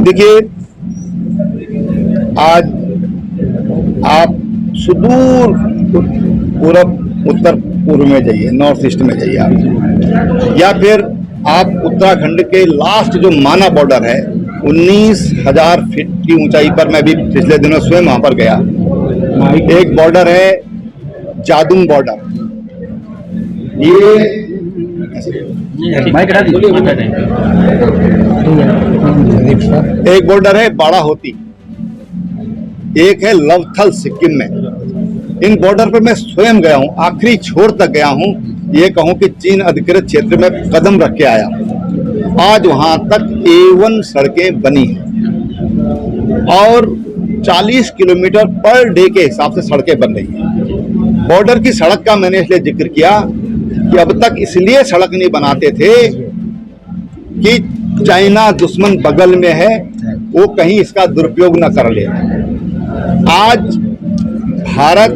देखिए, आज आप सुदूर पूरब उत्तर पूर्व में जाइए, नॉर्थ ईस्ट में जाइए आप, या फिर आप उत्तराखंड के लास्ट जो माना बॉर्डर है 19,000 फीट की ऊंचाई पर, मैं भी पिछले दिनों स्वयं वहां पर गया। एक बॉर्डर है जादुंग बॉर्डर, ये एक बॉर्डर है बाड़ा होती, एक है लवथल सिक्किम में। इन बॉर्डर पर मैं स्वयं गया हूं, आखिरी छोर तक गया हूं। ये कहूं कि चीन अधिकृत क्षेत्र में कदम रख के आया। आज वहां तक A1 सड़कें बनी हैं और 40 किलोमीटर पर डे के हिसाब से सड़कें बन रही हैं। बॉर्डर की सड़क का मैंने इसलिए जिक्र किया कि अब तक इसलिए सड़क नहीं बनाते थे कि चाइना दुश्मन बगल में है, वो कहीं इसका दुरुपयोग न कर ले। आज भारत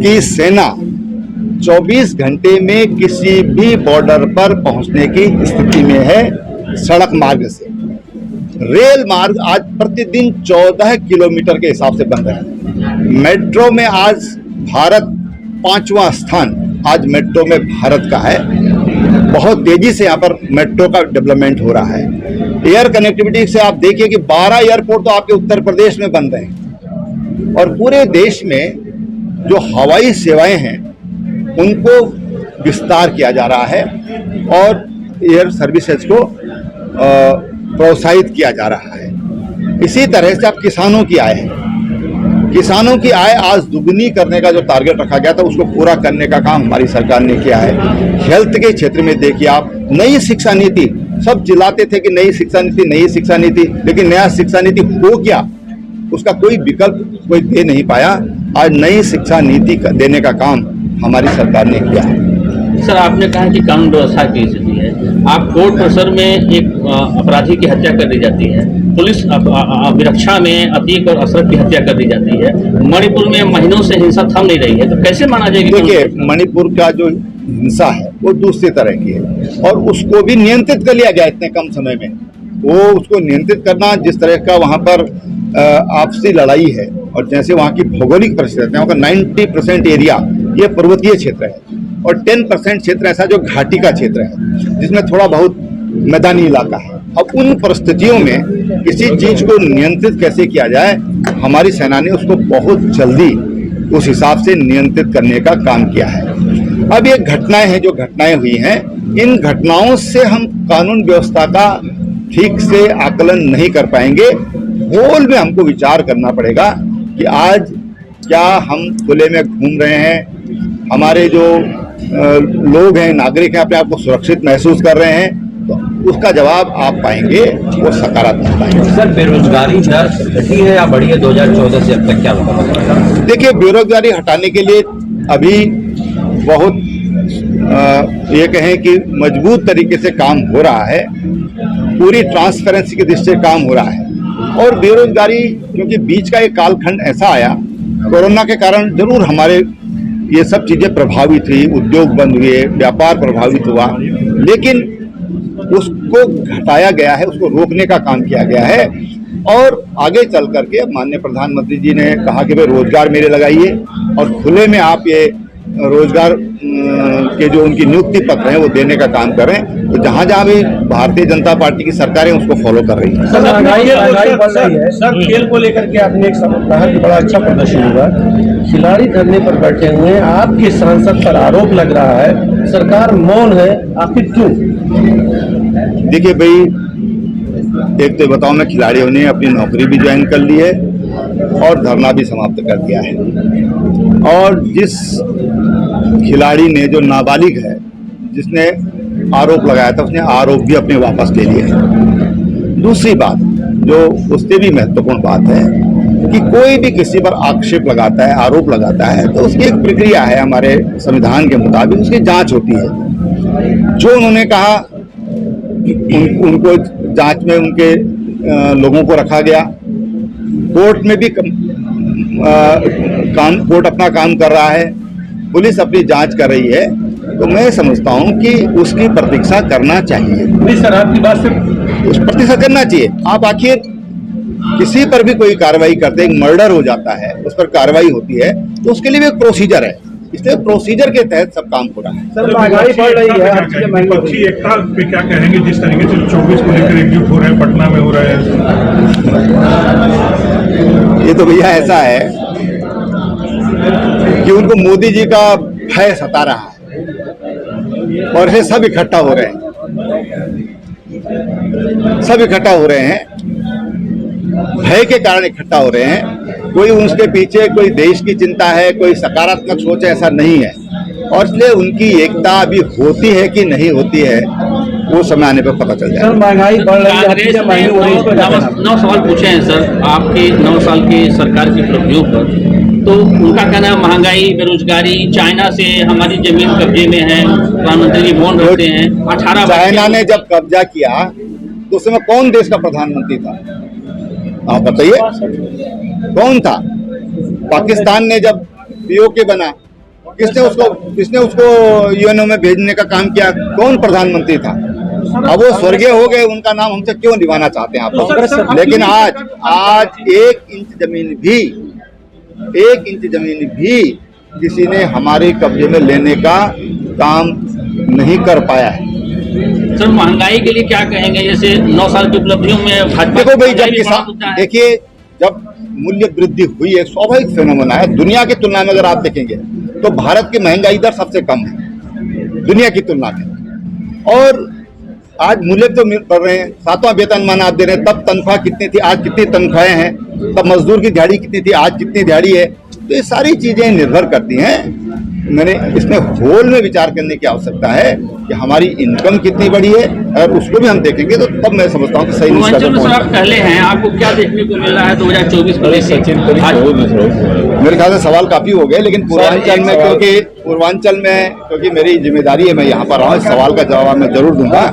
की सेना 24 घंटे में किसी भी बॉर्डर पर पहुंचने की स्थिति में है सड़क मार्ग से। रेल मार्ग आज प्रतिदिन 14 किलोमीटर के हिसाब से बन रहा है। मेट्रो में आज भारत 5वां स्थान आज मेट्रो में भारत का है। बहुत तेजी से यहाँ पर मेट्रो का डेवलपमेंट हो रहा है। एयर कनेक्टिविटी से आप देखिए कि 12 एयरपोर्ट तो आपके उत्तर प्रदेश में बन रहे हैं और पूरे देश में जो हवाई सेवाएं हैं उनको विस्तार किया जा रहा है और एयर सर्विसेज को प्रोत्साहित किया जा रहा है। इसी तरह से अब किसानों की आय है। किसानों की आय आज दुगनी करने का जो टारगेट रखा गया था उसको पूरा करने का काम हमारी सरकार ने किया है। हेल्थ के क्षेत्र में देखिए आप, नई शिक्षा नीति, सब चिल्लाते थे कि नई शिक्षा नीति, नई शिक्षा नीति, लेकिन नया शिक्षा नीति हो क्या, उसका कोई विकल्प कोई दे नहीं पाया। आज नई शिक्षा नीति देने का काम हमारी सरकार ने किया है। सर, आपने कहा कि कानून व्यवस्था की स्थिति है। आप कोर्ट प्रेशर में एक अपराधी की हत्या कर दी जाती है, पुलिस अभिरक्षा में अतीक और अशरफ की हत्या कर दी जाती है, मणिपुर में महीनों से हिंसा थम नहीं रही है, तो कैसे माना जाएगा? देखिए, मणिपुर का जो हिंसा है वो दूसरी तरह की है और उसको भी नियंत्रित कर लिया गया इतने कम समय में। वो उसको नियंत्रित करना, जिस तरह का वहाँ पर आपसी लड़ाई है और जैसे वहाँ की भौगोलिक परिस्थितियाँ, वहाँ का 90% एरिया ये पर्वतीय क्षेत्र है और 10% क्षेत्र ऐसा जो घाटी का क्षेत्र है जिसमें थोड़ा बहुत मैदानी इलाका है। अब उन परिस्थितियों में किसी चीज को नियंत्रित कैसे किया जाए, हमारी सेना ने उसको बहुत जल्दी उस हिसाब से नियंत्रित करने का काम किया है। अब ये घटनाएं हैं जो घटनाएं हुई हैं, इन घटनाओं से हम कानून व्यवस्था का ठीक से आकलन नहीं कर पाएंगे। होल में हमको विचार करना पड़ेगा कि आज क्या हम खुले में घूम रहे हैं, हमारे जो लोग हैं, नागरिक हैं, अपने आप को सुरक्षित महसूस कर रहे हैं, तो उसका जवाब आप पाएंगे वो सकारात्मक पाएंगे। सर, बेरोजगारी दर घटी है या बढ़ी है 2014 से अब तक, क्या बताना? देखिए, बेरोजगारी हटाने के लिए अभी बहुत ये कहें कि मजबूत तरीके से काम हो रहा है, पूरी ट्रांसपेरेंसी की दृष्टि से काम हो रहा है। और बेरोजगारी, क्योंकि बीच का एक कालखंड ऐसा आया, कोरोना के कारण जरूर हमारे ये सब चीजें प्रभावित हुई, उद्योग बंद हुए, व्यापार प्रभावित हुआ, लेकिन उसको घटाया गया है, उसको रोकने का काम किया गया है। और आगे चल करके माननीय प्रधानमंत्री जी ने कहा कि भाई रोजगार मेले लगाइए और खुले में आप ये रोजगार के जो उनकी नियुक्ति पत्र हैं वो देने का काम करें। तो जहाँ जहाँ भी भारतीय जनता पार्टी की सरकारें उसको फॉलो कर रही हैं। सर, खेल को लेकर के आपने एक समय कहा कि बड़ा अच्छा प्रदर्शन हुआ, खिलाड़ी धरने पर बैठे हुए हैं, आपके सांसद पर आरोप लग रहा है सरकार मौन है, आखिर क्यों? देखिए भाई, एक तो बताओ मैं, खिलाड़ियों ने अपनी नौकरी भी ज्वाइन कर ली है और धरना भी समाप्त कर दिया है। और जिस खिलाड़ी ने, जो नाबालिग है, जिसने आरोप लगाया था, उसने आरोप भी अपने वापस ले लिए हैं। दूसरी बात जो उससे भी महत्वपूर्ण बात है कि कोई भी किसी पर आक्षेप लगाता है, आरोप लगाता है, तो उसकी एक प्रक्रिया है, हमारे संविधान के मुताबिक उसकी जांच होती है। जो उन्होंने कहा उनको जांच में उनके लोगों को रखा गया, कोर्ट में भी कोर्ट अपना काम कर रहा है, पुलिस अपनी जांच कर रही है। तो मैं समझता हूं कि उसकी प्रतीक्षा करना चाहिए, नहीं सर, आपकी बात से उस प्रतीक्षा करना चाहिए। आप आखिर किसी पर भी कोई कार्रवाई करते, एक मर्डर हो जाता है, उस पर कार्रवाई होती है, तो उसके लिए भी एक प्रोसीजर है, इसलिए प्रोसीजर के तहत सब काम हो रहा है। सर महंगाई बढ़ रही है, हर चीजें महंगी हो रही पक्षी एकता पे क्या कहेंगे, जिस तरीके से 24 को लेकर एकजुट हो रहे हैं, पटना में हो रहे हैं? ये तो भैया ऐसा है कि उनको मोदी जी का भय सता रहा है और ये सब इकट्ठा हो रहे हैं, सब इकट्ठा हो रहे हैं, भय के कारण इकट्ठा हो रहे हैं। कोई उसके पीछे कोई देश की चिंता है, कोई सकारात्मक सोच है, ऐसा नहीं है। और इसलिए उनकी एकता अभी होती है कि नहीं होती है, वो समय आने पर पता चल है। जाएगा। सर महंगाई बढ़ रही है, हर कांग्रेस चीजें ने महंगी हो रही है, इस पर क्या कहना है? 9 सवाल पूछे हैं सर आपके 9 साल की सरकार की उपलब्धियों पर। तो उनका कहना है महंगाई, बेरोजगारी, चाइना से हमारी जमीन कब्जे में है, प्रधानमंत्री जी मौन रहते हैं। 18 चाइना ने जब कब्जा किया तो उस समय कौन देश का प्रधानमंत्री था, आप बताइए, कौन था? पाकिस्तान ने जब पीओके बना, किसने उसको यूएनओ में भेजने का काम किया, कौन प्रधानमंत्री था? अब वो स्वर्गीय हो गए, उनका नाम हमसे क्यों निभाना चाहते हैं आप? लेकिन आज 1 इंच जमीन भी किसी ने हमारे कब्जे में लेने का काम नहीं कर पाया है। सर महंगाई के लिए क्या कहेंगे? जैसे 9 साल की उपलब्धियों में भाजपा देखो भाई, महंगाई जब भी बड़ा किसान, मुद्दा है। देखिए, जब मूल्य वृद्धि हुई है, स्वाभाविक फेनोमेना है। दुनिया की तुलना में अगर आप देखेंगे तो भारत की महंगाई दर सबसे कम है दुनिया की तुलना में। और आज मूल्य तो बढ़ रहे हैं, 7वां वेतनमान आप दे रहे हैं, तब तनख्वाह कितनी थी, आज कितनी तनख्वाहें हैं, तब मजदूर की दिहाड़ी कितनी थी, आज कितनी दिहाड़ी है। तो ये सारी चीजें निर्भर करती हैं। मैंने इसमें होल में विचार करने की आवश्यकता है कि हमारी इनकम कितनी बढ़ी है, अगर उसको भी हम देखेंगे तो तब मैं समझता हूँ कि सही निष्कर्ष पूर्वांचल पर में सर पहुंच आप पहले हैं, आपको क्या देखने को मिल रहा है 2024 को लेकर? मेरे ख्याल से सवाल काफी हो गए, लेकिन पूर्वांचल में क्योंकि मेरी जिम्मेदारी है, मैं यहाँ पर रहा हूँ, इस सवाल का जवाब मैं जरूर दूंगा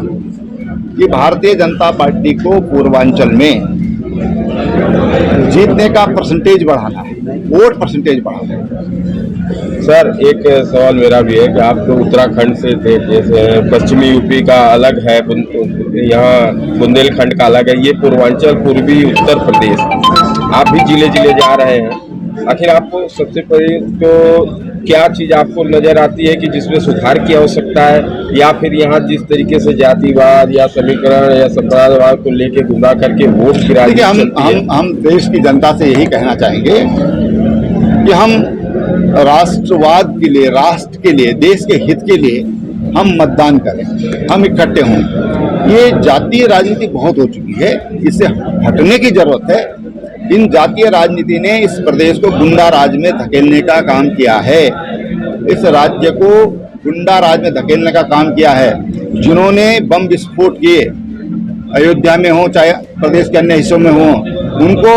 कि भारतीय जनता पार्टी को पूर्वांचल में जीतने का परसेंटेज बढ़ाना है, वोट परसेंटेज बढ़ाना है। सर एक सवाल मेरा भी है कि आप तो उत्तराखंड से थे, जैसे पश्चिमी यूपी का अलग है, यहाँ बुंदेलखंड का अलग है, ये पूर्वांचल पूर्वी उत्तर प्रदेश, आप भी जिले जिले जा रहे हैं। आखिर आपको सबसे पहले तो क्या चीज़ आपको नज़र आती है कि जिसमें सुधार की आवश्यकता है, या फिर यहाँ जिस तरीके से जातिवाद या समीकरण या संप्रदायवाद को लेके गुमराह करके वोट गिरा? देखिए, हम देश की जनता से यही कहना चाहेंगे कि हम राष्ट्रवाद के लिए, राष्ट्र के लिए, देश के हित के लिए हम मतदान करें, हम इकट्ठे हों। ये जातीय राजनीति बहुत हो चुकी है, इससे हटने की जरूरत है। इन जातीय राजनीति ने इस प्रदेश को गुंडा राज में धकेलने का काम किया है, इस राज्य को गुंडा राज में धकेलने का काम किया है। जिन्होंने बम विस्फोट किए, अयोध्या में हो चाहे प्रदेश के अन्य हिस्सों में हो, उनको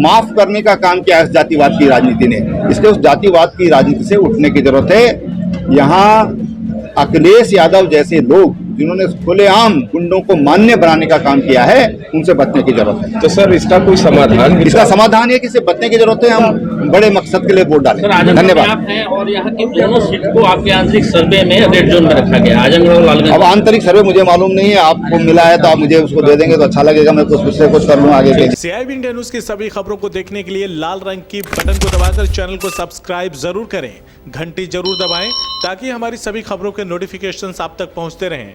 माफ करने का काम किया है इस जातिवाद की राजनीति ने। इसलिए उस जातिवाद की राजनीति से उठने की जरूरत है। यहाँ अखिलेश यादव जैसे लोग जिन्होंने खुलेआम गुंडों को मान्य बनाने का काम किया है, उनसे बचने की जरूरत है। तो सर इसका कोई समाधान? इसका समाधान है कि इससे बचने की जरूरत है, हम बड़े मकसद के लिए वोट डालें। सर आजमगढ़ में धन्यवाद। आप हैं और यहाँ की दोनों सीट को आपके आंतरिक सर्वे में रेड जोन में रखा गया, आजमगढ़ और लालगंज। अब आंतरिक सर्वे मुझे मालूम नहीं है, आपको मिला है तो आप मुझे उसको दे देंगे तो अच्छा लगेगा, मैं उससे कुछ कर लूँ आगे के लिए। CIB इंडिया न्यूज की सभी खबरों को देखने के लिए लाल रंग की बटन को दबाकर चैनल को सब्सक्राइब जरूर करें, घंटी जरूर दबाएं ताकि हमारी सभी खबरों के नोटिफिकेशंस आप तक पहुंचते रहें।